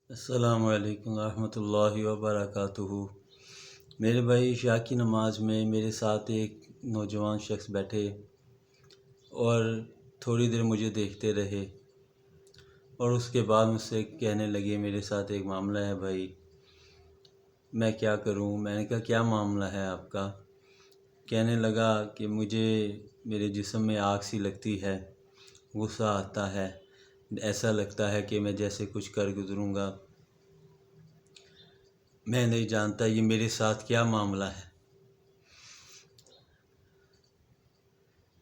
السلام علیکم ورحمۃ اللہ وبرکاتہ۔ میرے بھائی، عشاء کی نماز میں میرے ساتھ ایک نوجوان شخص بیٹھے اور تھوڑی دیر مجھے دیکھتے رہے اور اس کے بعد مجھ سے کہنے لگے میرے ساتھ ایک معاملہ ہے بھائی، میں کیا کروں؟ میں نے کہا کیا معاملہ ہے آپ کا؟ کہنے لگا کہ مجھے میرے جسم میں آگ سی لگتی ہے، غصہ آتا ہے، ایسا لگتا ہے کہ میں جیسے کچھ کر گزروں گا۔ میں نہیں جانتا یہ میرے ساتھ کیا معاملہ ہے۔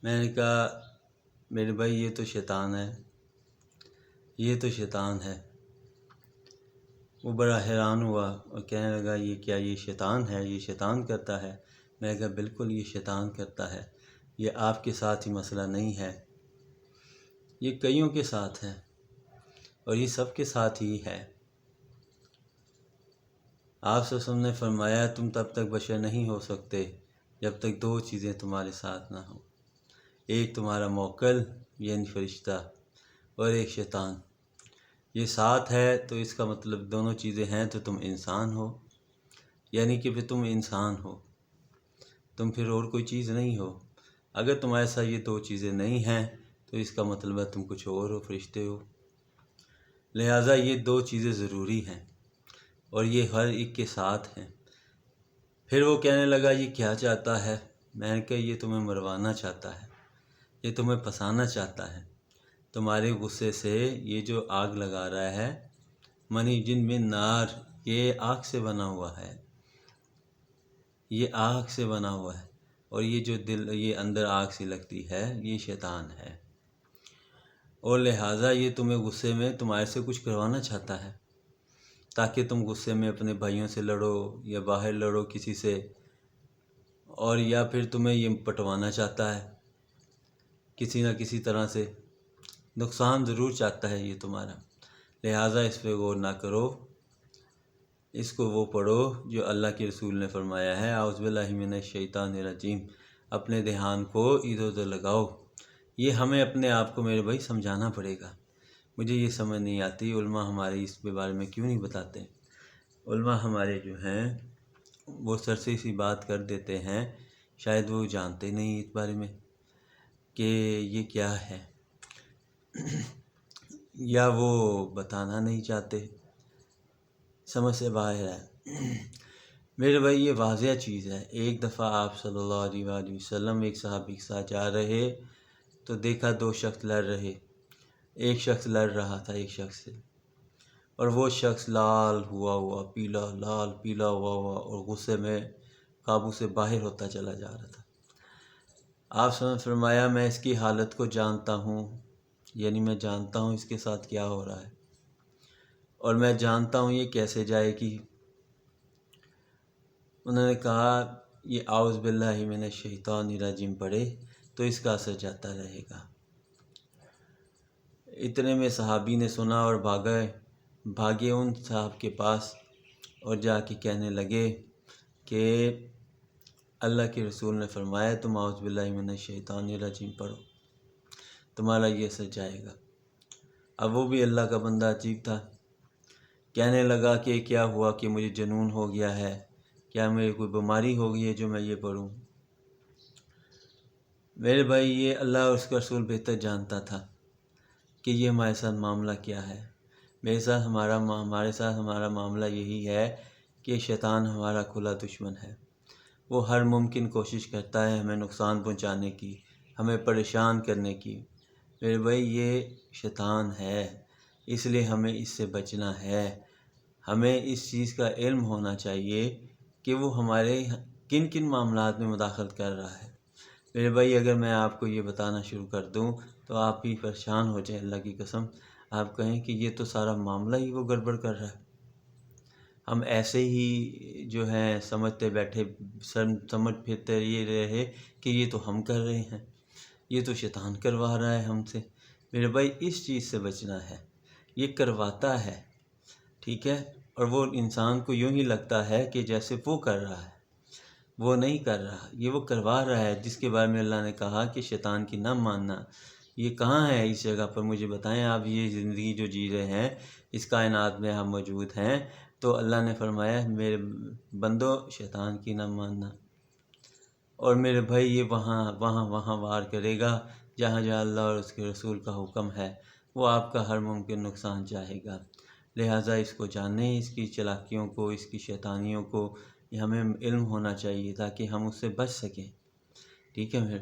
میں نے کہا میرے بھائی یہ تو شیطان ہے، یہ تو شیطان ہے۔ وہ بڑا حیران ہوا اور کہنے لگا یہ شیطان ہے، یہ شیطان کرتا ہے؟ میں نے کہا بالکل یہ شیطان کرتا ہے، یہ آپ کے ساتھ ہی مسئلہ نہیں ہے، یہ کئیوں کے ساتھ ہے اور یہ سب کے ساتھ ہی ہے۔ آپ صلی اللہ علیہ وسلم نے فرمایا تم تب تک بشر نہیں ہو سکتے جب تک دو چیزیں تمہارے ساتھ نہ ہوں، ایک تمہارا موکل یعنی فرشتہ اور ایک شیطان۔ یہ ساتھ ہے تو اس کا مطلب دونوں چیزیں ہیں تو تم انسان ہو، یعنی کہ پھر تم انسان ہو، تم پھر اور کوئی چیز نہیں ہو۔ اگر تمہارے ساتھ یہ دو چیزیں نہیں ہیں تو اس کا مطلب ہے تم کچھ اور ہو، فرشتے ہو۔ لہٰذا یہ دو چیزیں ضروری ہیں اور یہ ہر ایک کے ساتھ ہیں۔ پھر وہ کہنے لگا یہ کیا چاہتا ہے؟ میں نے کہا یہ تمہیں مروانا چاہتا ہے، یہ تمہیں پھنسانا چاہتا ہے۔ تمہارے غصے سے یہ جو آگ لگا رہا ہے، منی جن من نار، یہ آگ سے بنا ہوا ہے، یہ آگ سے بنا ہوا ہے، اور یہ جو یہ اندر آگ سی لگتی ہے یہ شیطان ہے، اور لہٰذا یہ تمہیں غصے میں تمہارے سے کچھ کروانا چاہتا ہے تاکہ تم غصے میں اپنے بھائیوں سے لڑو یا باہر لڑو کسی سے، اور یا پھر تمہیں یہ پٹوانا چاہتا ہے کسی نہ کسی طرح سے، نقصان ضرور چاہتا ہے یہ تمہارا۔ لہٰذا اس پہ غور نہ کرو، اس کو وہ پڑھو جو اللہ کے رسول نے فرمایا ہے، اعوذ باللہ من الشیطان الرجیم، اپنے دھیان کو ادھر ادھر لگاؤ۔ یہ ہمیں اپنے آپ کو میرے بھائی سمجھانا پڑے گا۔ مجھے یہ سمجھ نہیں آتی علماء ہمارے اس کے بارے میں کیوں نہیں بتاتے۔ علماء ہمارے جو ہیں وہ سرسری سی بات کر دیتے ہیں، شاید وہ جانتے نہیں اس بارے میں کہ یہ کیا ہے، یا وہ بتانا نہیں چاہتے، سمجھ سے باہر ہے۔ میرے بھائی یہ واضح چیز ہے۔ ایک دفعہ آپ صلی اللہ علیہ وآلہ وسلم ایک صحابی کے ساتھ جا رہے تو دیکھا دو شخص لڑ رہے، ایک شخص لڑ رہا تھا ایک شخص سے، اور وہ شخص لال ہوا پیلا، لال پیلا ہوا اور غصے میں قابو سے باہر ہوتا چلا جا رہا تھا۔ آپ نے فرمایا میں اس کی حالت کو جانتا ہوں، یعنی میں جانتا ہوں اس کے ساتھ کیا ہو رہا ہے، اور میں جانتا ہوں یہ کیسے جائے گی۔ انہوں نے کہا یہ اعوذ باللہ من الشیطان الرجیم پڑھے تو اس کا اثر جاتا رہے گا۔ اتنے میں صحابی نے سنا اور بھاگے ان صاحب کے پاس اور جا کے کہنے لگے کہ اللہ کے رسول نے فرمایا تم اعوذ باللہ من الشیطان الرجیم پڑھو، تمہارا یہ اثر جائے گا۔ اب وہ بھی اللہ کا بندہ عجیب تھا، کہنے لگا کہ کیا ہوا کہ مجھے جنون ہو گیا ہے، کیا میری کوئی بیماری ہو گئی ہے جو میں یہ پڑھوں؟ میرے بھائی یہ اللہ اور اس کا رسول بہتر جانتا تھا کہ یہ ہمارے ساتھ معاملہ کیا ہے۔ ہمارے ساتھ ہمارا معاملہ یہی ہے کہ شیطان ہمارا کھلا دشمن ہے، وہ ہر ممکن کوشش کرتا ہے ہمیں نقصان پہنچانے کی، ہمیں پریشان کرنے کی۔ میرے بھائی یہ شیطان ہے، اس لیے ہمیں اس سے بچنا ہے۔ ہمیں اس چیز کا علم ہونا چاہیے کہ وہ ہمارے کن کن معاملات میں مداخلت کر رہا ہے۔ میرے بھائی اگر میں آپ کو یہ بتانا شروع کر دوں تو آپ بھی پریشان ہو جائیں، اللہ کی قسم آپ کہیں کہ یہ تو سارا معاملہ ہی وہ گڑبڑ کر رہا ہے۔ ہم ایسے ہی جو ہیں سمجھتے بیٹھے، سمجھ پھرتے یہ رہے کہ یہ تو ہم کر رہے ہیں، یہ تو شیطان کروا رہا ہے ہم سے۔ میرے بھائی اس چیز سے بچنا ہے، یہ کرواتا ہے، ٹھیک ہے، اور وہ انسان کو یوں ہی لگتا ہے کہ جیسے وہ کر رہا ہے، وہ نہیں کر رہا، یہ وہ کروا رہا ہے، جس کے بارے میں اللہ نے کہا کہ شیطان کی نہ ماننا۔ یہ کہاں ہے اس جگہ پر؟ مجھے بتائیں آپ، یہ زندگی جو جی رہے ہیں اس کائنات میں ہم موجود ہیں، تو اللہ نے فرمایا میرے بندو شیطان کی نہ ماننا، اور میرے بھائی یہ وہاں وار کرے گا جہاں جہاں اللہ اور اس کے رسول کا حکم ہے، وہ آپ کا ہر ممکن نقصان چاہے گا۔ لہٰذا اس کو جانیں، اس کی چلاکیوں کو، اس کی شیطانیوں کو، یہ ہمیں علم ہونا چاہیے تاکہ ہم اس سے بچ سکیں۔ ٹھیک ہے میرے